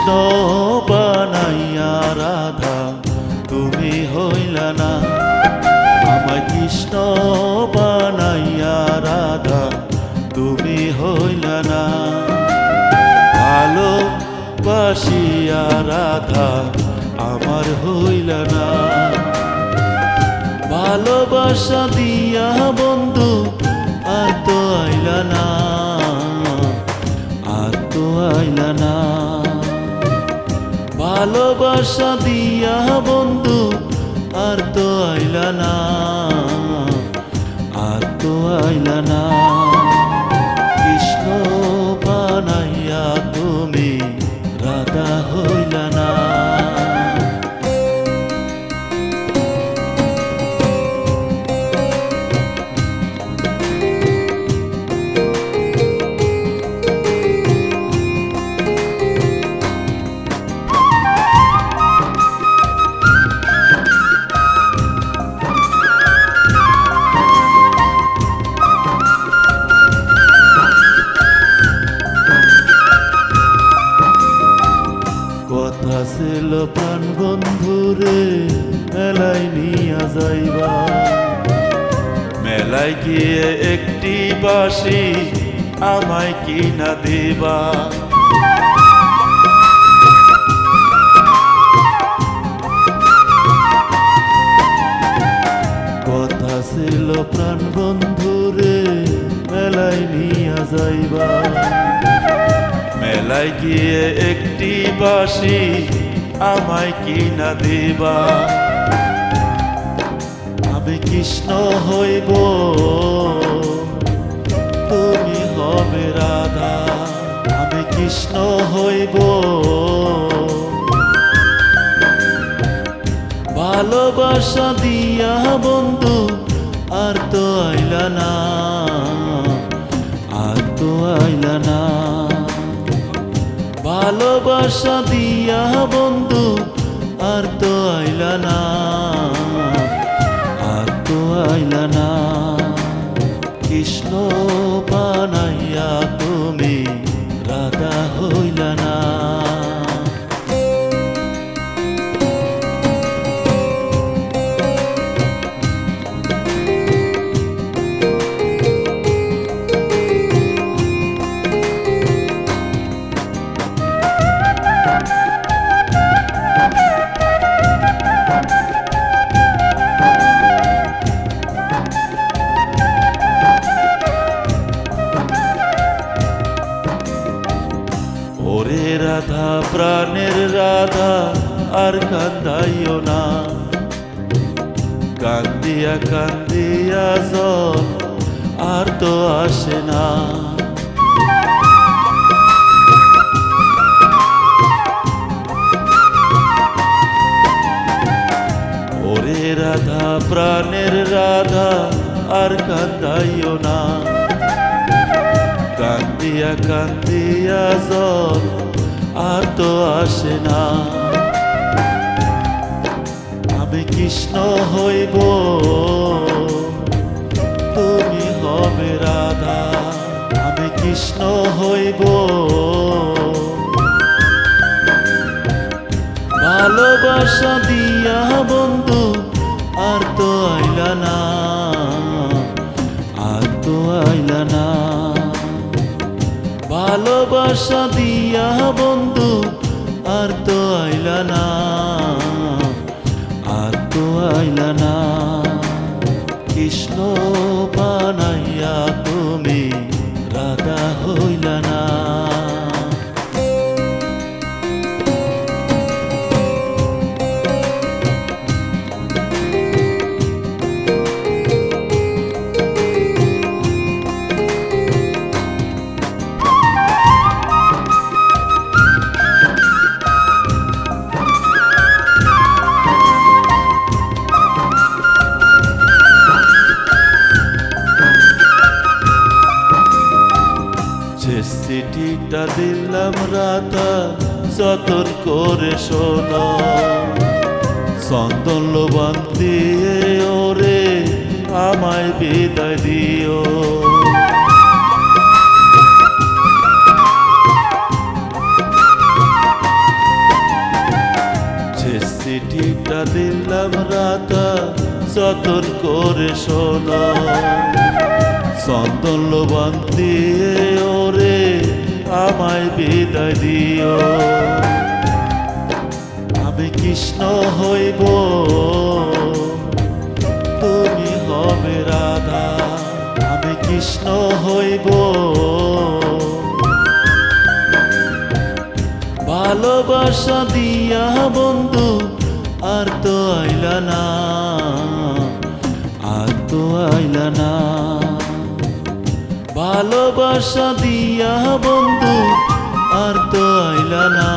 কৃষ্ণ বানাইয়া রাধা তুমি হইলা না, আমায় কৃষ্ণ বানাইয়া রাধা তুমি হইলা না। ভালোবাসিয়া রাধা আমার হইলা না, ভালোবাসা দিয়া বন্ধু আর তো আইলা না, আর তো আইলা না। ভালোবাসা দিয়া বন্ধু আর তো আইলা না, আর তো আইলা না। কৃষ্ণ বানাইয়া তুমি রাধা হইলা না। কথা ছিল প্রাণ বন্ধুরে মেলায় নিয়া যাইবা, মেলায় গিয়ে একটি বাঁশি আমায় কিনা দিবা। কথা ছিল প্রাণ বন্ধুরে মেলায় নিয়া যাইবা, মেলায় গিয়ে একটি বাঁশি আমায় কিনা দিবা। আমি কৃষ্ণ হইব তুমি হবে রাধা, আমি কৃষ্ণ হইব। ভালোবাসা দিয়া বন্ধু আর তো আইলা না, আর তো আইলা না। ভালোবাসা দিয়া বন্ধু আর তো আইলা না, আর তো আইলা না। কৃষ্ণ বানাইয়া তুমি রাধা হইলা না। ওরে রাধা প্রাণের রাধা আর কান্দাইও না, কান্দিয়া কান্দিয়া জল আর তো আসে না। ওরে রাধা প্রাণের রাধা আর কান্দাইও না, কান্দিয়া কান্দিয়া জল আর তো আসে না। আমি কৃষ্ণ হইব তুমি হবে রাধা, আমি কৃষ্ণ হইব। ভালোবাসা দিয়া বন্ধু আর তো আইলা না, আর তো আইলা না। ভালোবাসা দিয়া বন্ধু আর তো আইলা না, আর তো আইলা না। কৃষ্ণ বানাইয়া তুমি রাধা হইলা না। চিঠিটা দিলাম রাধা যতন করে শোনো, চন্দন লোবান দিয়ে ওরে আমায় বিদায় দিও। করে শোনো। চন্দন লোবান দিয়ে ওরে আমায় বিদায় দিও। আমি কৃষ্ণ হইব, তুমি হবে রাধা। আমি কৃষ্ণ হইব, ভালোবাসা দিয়া বন্ধু আর তো আইলা না, আর তো আইলা না। ভালোবাসা দিয়া বন্ধু আর তো আইলা না।